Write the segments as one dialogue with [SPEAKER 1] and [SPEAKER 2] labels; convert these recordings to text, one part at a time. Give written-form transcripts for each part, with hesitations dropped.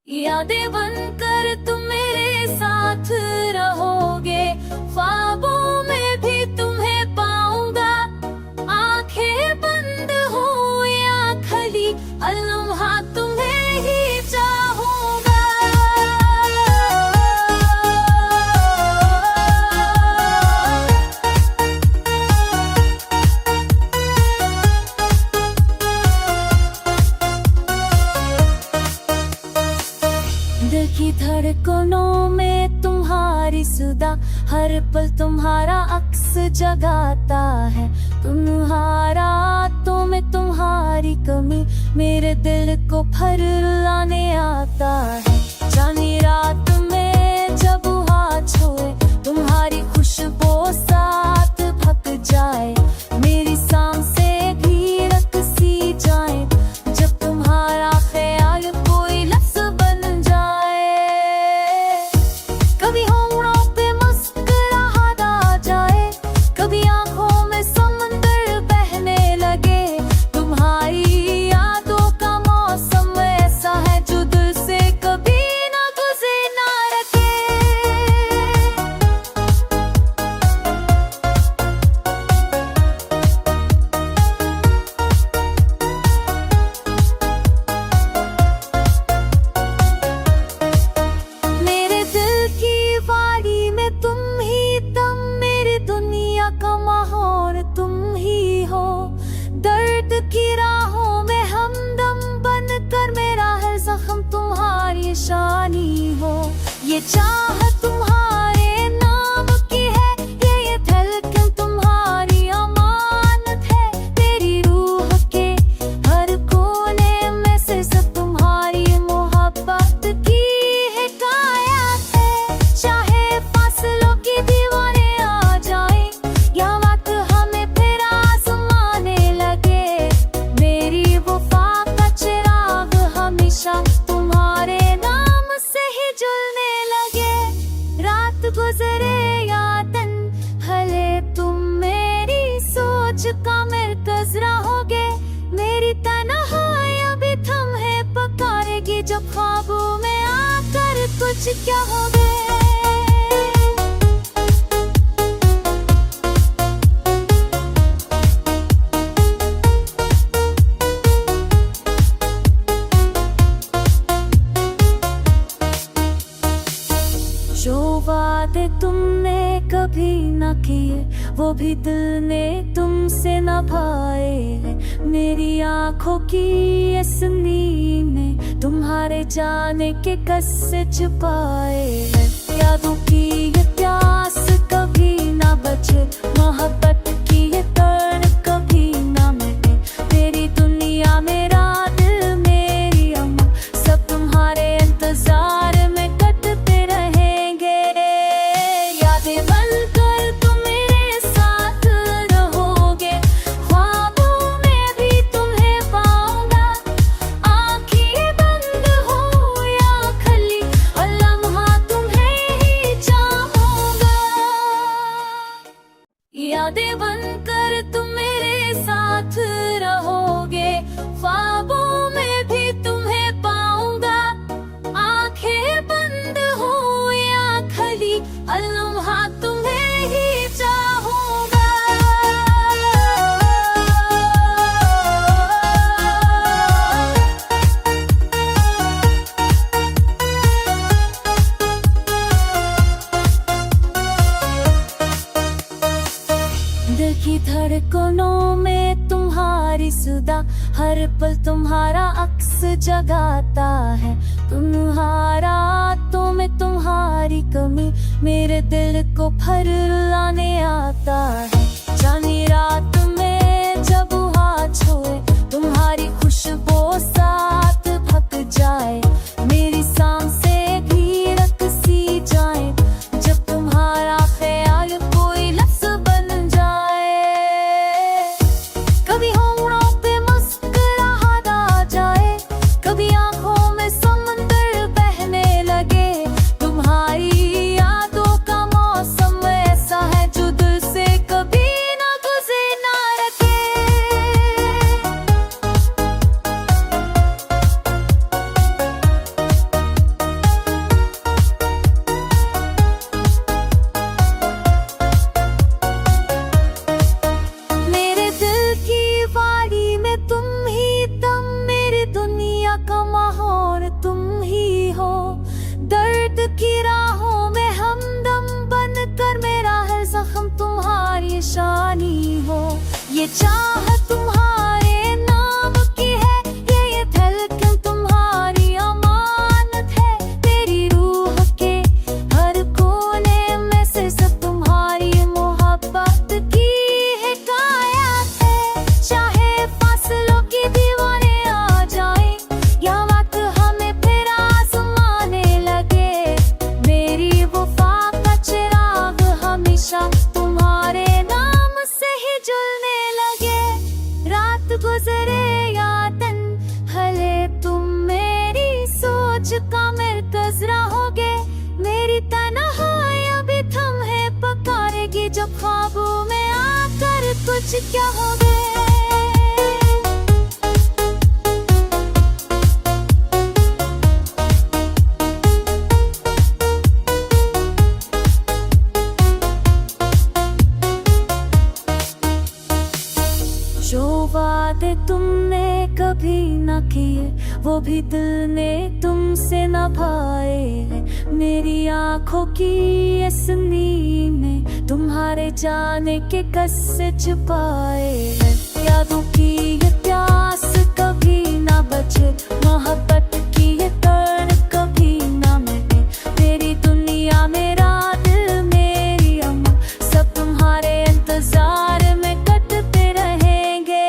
[SPEAKER 1] यादें बनकर तुम मेरे साथ रहोगे, ख्वाबों में भी तुम्हें पाऊंगा। आंखें बंद हो या खली, अलम्हा तुम्हें ही चाहूंगा। दिल की धड़कनों में तुम्हारी सुधा, हर पल तुम्हारा अक्स जगाता है। तुम्हारा तो में तुम्हारी कमी मेरे दिल को भर लाने आता है। जानी रात में जब हाथ छोए, तुम्हारी खुशबू साथ भक जाए। मेरी सांसें भी रकसी जाए, जब तुम्हारा ख्याल कोई लफ्ज़ बन जाए। कभी होंठों पे मुस्कुराहट आ जाए, कभी आंखों में समंदर बहने लगे। तुम्हारी यादों का मौसम ऐसा है जो दिल से कभी ना गुज़र ना रखे। मेरे दिल की वाड़ी में तुम ही दम, मेरी दुनिया का माहौल तुम ही हो। दर्द की राहों में हमदम बनकर मेरा हर जख्म तुम्हारी शानी हो। ये चाहत तुम्हारे नाम की है, ये धड़कन तुम्हारी अमानत है। तेरी रूह के हर कोने में से सब तुम्हारी मोहब्बत की हिकायत है। चाहे फासलों की दीवारें आ जाएं, या वक्त हमें फिर आजमाने लगे। मेरी वफा का चिराग हमेशा तुम्हारे नाम से ही जलने लगे। रात गुजरे या दिन, भले तुम मेरी सोच का मरकज़ रहोगे। मेरी तन्हाई भी तुम्हें पुकारेगी, जब ख्वाबों में आकर कुछ क्या हो गए। जो वादे तुमने कभी न किए, वो भी दिल ने तुमसे निभाए हैं। मेरी आंखों की इस नींद में तुम्हारे जाने के किस्से छुपाए हैं। यादों की ये प्यास कभी ना बचे, मोहब्बत की ये तड़प कभी ना मिटे। तेरी दुनिया मेरा दिल, मेरी अम्मा, सब तुम्हारे इंतजार में कटते रहेंगे। यादें बनकर तुम मेरे साथ रहोगे, ख्वाबों में भी तुम्हें पाऊंगा। आंखें बंद हो या खली, और लम्हा तुम्हें ही चाहूंगा। यादें बनकर तुम मेरे साथ रहोगे, ख्वाबों में भी तुम्हें पाऊंगा। आंखें बंद हो या खली, अलम्हा तुम्हें ही चाहूंगा। दिल की धड़कनों में तुम्हारी सुधा, हर पल तुम्हारा अक्स जगाता है। तुम्हारा तो में तुम्हारी कमी मेरे दिल को भर लाने आता है। जानी रात में जब हाथ छोए, तुम्हारी खुशबू साथ भक जाए। मेरी सांसें भी रकसी जाए, जब तुम्हारा ख्याल कोई लफ्ज़ बन जाए। कभी होंठों पे मुस्कुराहट आ जाए, कभी आंखों में समंदर बहने लगे। तुम्हारी यादों का मौसम ऐसा ये चाह तुम्हारे नाम की है, ये धड़कन तुम्हारी अमानत है। तेरी रूह के हर कोने में से सब तुम्हारी मोहब्बत की हिकायत है। चाहे फासलों की दीवारें आ जाएं या वक्त हमें फिर आजमाने लगे, मेरी वफा का चिराग हमेशा तुम्हारे नाम से ही जलने लगे। रात गुजरे या दिन भले तुम मेरी सोच का मरकज रहोगे, मेरी तन्हाई अभी तुम्हें पुकारेगी जब ख्वाबों में आकर कुछ क्या हो गए। जो वादे तुमने कभी न किए वो भी दिल ने तुमसे न भाए हैं। मेरी आंखों की ये नींद में तुम्हारे जाने के कस्से छुपाए हैं। यादों की ये प्यास कभी न बचे, मोहब्बत की ये तड़ कभी न मिटे। मेरी दुनिया मेरा दिल मेरी अम्मा सब तुम्हारे इंतजार में कटते रहेंगे।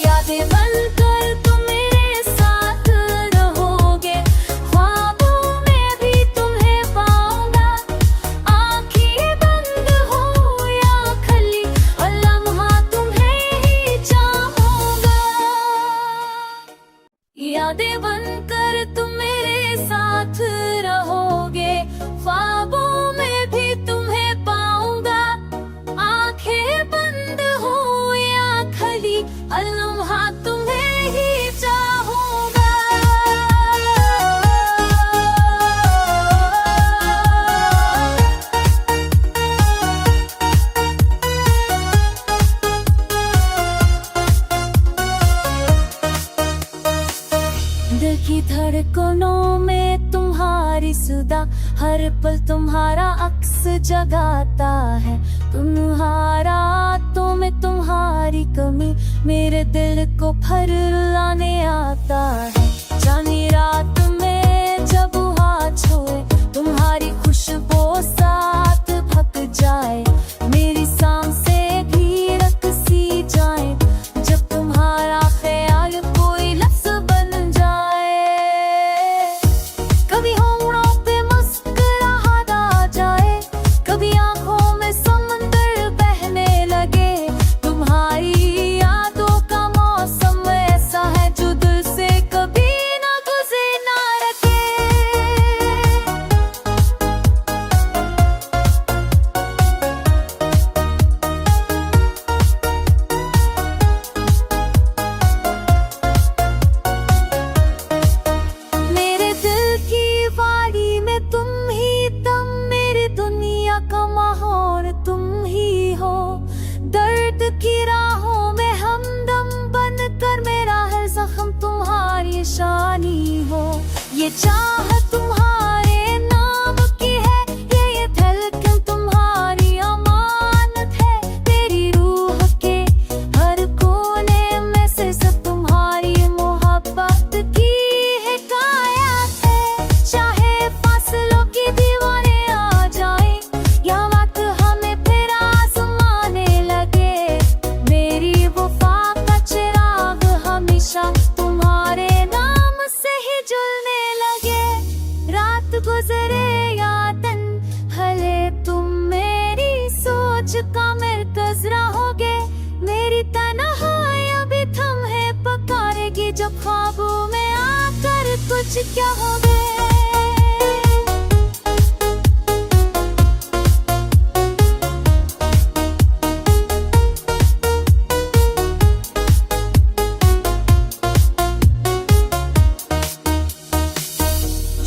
[SPEAKER 1] यादें बनकर तुम मेरे साथ रहोगे, ख्वाबों में भी तुम्हें पाऊंगा। आँखें बंद हो या खली हर लम्हा तुम्हें ही चाहूंगा। यादें बनकर तुम मेरे साथ रहोगे, ख्वाबों में भी तुम्हें पाऊंगा। आंखें बंद हो या खली हर लम्हा तुम्हें ही चाहूंगा। दिल की धड़कनों में तुम्हारी सुधा, हर पल तुम्हारा अक्स जगाता है। तुम्हारा तो में तुम्हारी कमी मेरे दिल को भर लाने आता है। जानी रात में जब हाथ छोए तुम्हारी खुशबू साथ भक जाए, मेरी सांसें भी रकसी जाए जब तुम्हारा ख्याल कोई लफ्ज बन जाए। कभी होंठों पे मुस्कुराहट आ जाए, कभी आंखों में समंदर बहने लगे। तुम्हारी यादों का मौसम ऐसा है जो दिल से कभी ना गुजरे ना रखे। मेरे दिल की वाड़ी में तुम ही दम, मेरी दुनिया का माहौल तुम ही हो। दर्द की राहों में हमदम बनकर मेरा हर जख्म तुम्हारी शानी हो। ये चाह तुम्हारे नाम की है, ये धड़कन तुम्हारी अमानत है। तेरी रूह के हर कोने में से सब तुम्हारी मोहब्बत की हिकायत है। चाहे फासलों की दीवारें आ जाएं या वक्त हमें फिर आजमाने लगे, मेरी वफा का चिराग हमेशा तुम्हारे नाम से ही जलने लगे। रात गुजरे या दिन भले तुम मेरी सोच का मरकज रहोगे, मेरी तन्हाई अभी तुम्हें पुकारेगी जब ख्वाबों में आकर कुछ क्या हो गए।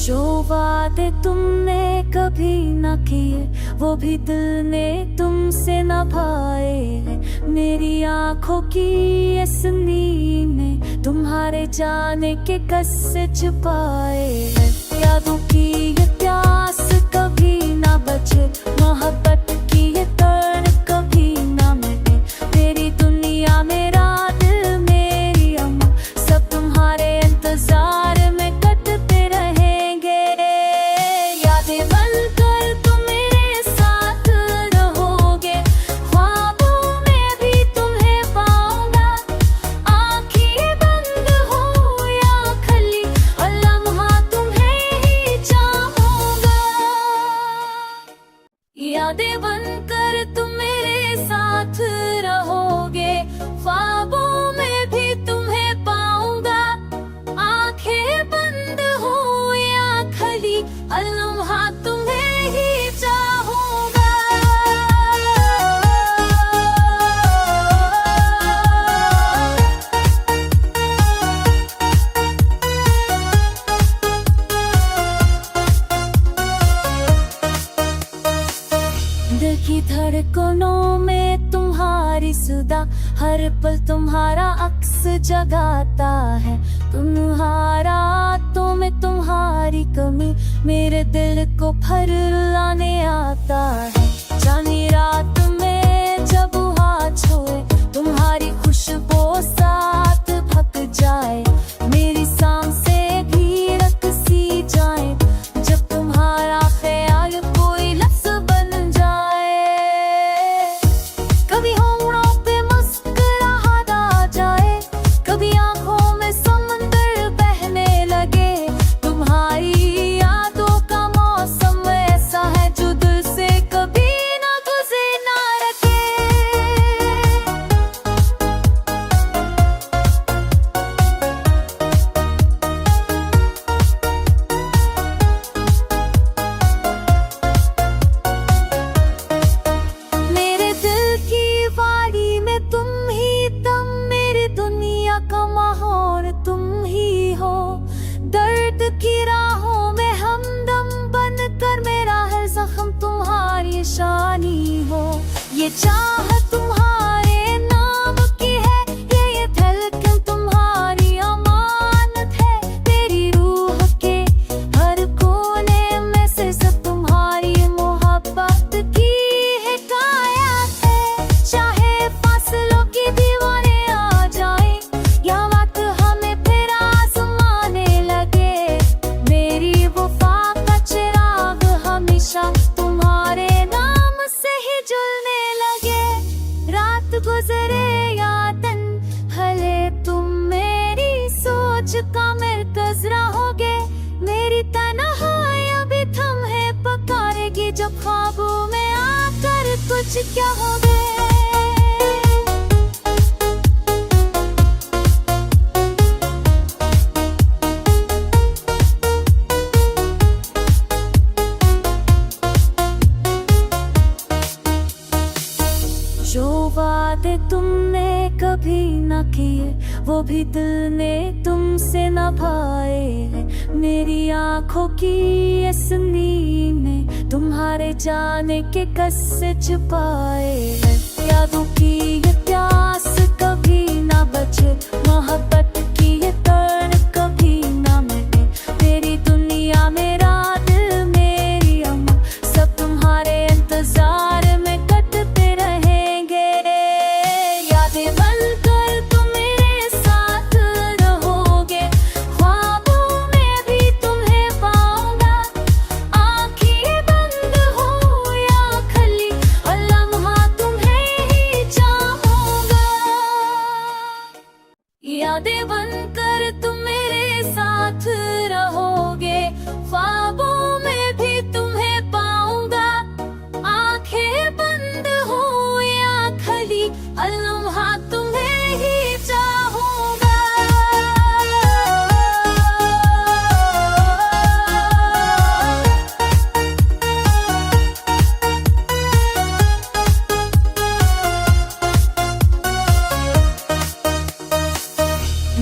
[SPEAKER 1] जो वादे तुमने कभी न किए वो भी दिल ने तुमसे न भाए हैं। मेरी आंखों की ये नींद में तुम्हारे जाने के कस्से छुपाए हैं। यादों की ये प्यास कभी ना बचे, मोहब्बत की ये तड़ कभी ना मिटे। तेरी यादें बनकर तुम मेरे साथ रहोगे, ख्वाबों में भी तुम्हें पाऊंगा। आंखें बंद हो या खली, लम्हा तुम्हें ही चाहूंगा। दिल की धड़कनों में तुम्हारी सुधा, हर पल तुम्हारा अक्स जगाता है। तुम्हारा तो में तुम्हारी कमी मेरे दिल को भर लाने आता है। जानी रात में जब हाथ छोए, तुम्हारी खुशबू साथ भक जाए। मेरी सांसें भी रकसी जाए, जब तुम्हारा ख्याल कोई लफ्ज़ बन जाए। कभी होंठों पे मुस्कुराहट आ जाए, कभी आंखों में समंदर बहने लगे। तुम्हारी यादों का मौसम ऐसा है जो दिल से कभी ना गुज़र ना रखे। मेरे दिल की वाड़ी में तुम ही दम, मेरी दुनिया का माहौल तुम ही हो। दर्द की राहों में हमदम बनकर मेरा हर जख्म तुम्हारी शानी हो। ये चाहत तुम्हारे नाम की है, ये धड़कन तुम्हारी अमानत है। तेरी रूह के हर कोने में से सब तुम्हारी मोहब्बत की हिकायत है। चाहे फासलों की दीवारें आ जाएं, या वक्त हमें फिर आजमाने लगे। मेरी वफा का चिराग हमेशा तुम्हारे नाम से ही जलने लगे। रात गुजरे या दिन हले, तुम मेरी सोच का मरकज़ रहोगे। मेरी तन्हाई भी तुम्हें पुकारेगी, जब ख्वाबों में आकर कुछ क्या हो गए। जो वादे तुमने कभी न किए, वो भी दिल ने तुमसे निभाए हैं। मेरी आंखों की इस नींद में तुम्हारे जाने के किस्से छुपाए हैं। यादों की ये प्यास कभी ना बचे, मोहब्बत की ये तड़प कभी ना मिटे। तेरी दुनिया मेरा दिल, मेरी अम्मा, सब तुम्हारे इंतजार में कटते रहेंगे। यादें बनकर तुम मेरे साथ रहोगे, ख्वाबों में भी तुम्हें पाऊंगा। आंखें बंद हो या खली, लम्हा तुम्हें ही चाहूंगा। यादें बनकर तुम मेरे साथ रहोगे, ख्वाबों में भी तुम्हें पाऊंगा। आंखें बंद हो या खली, लम्हा तुम्हें ही चाहूंगा।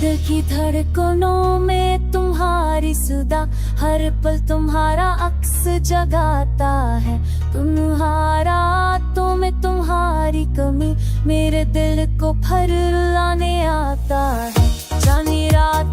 [SPEAKER 1] दिल की धड़कनों में तुम्हारी सुधा, हर पल तुम्हारा अक्स जगाता है। तुम्हारा तो में तुम्हारी कमी मेरे दिल को भर लाने आता है। जानी रात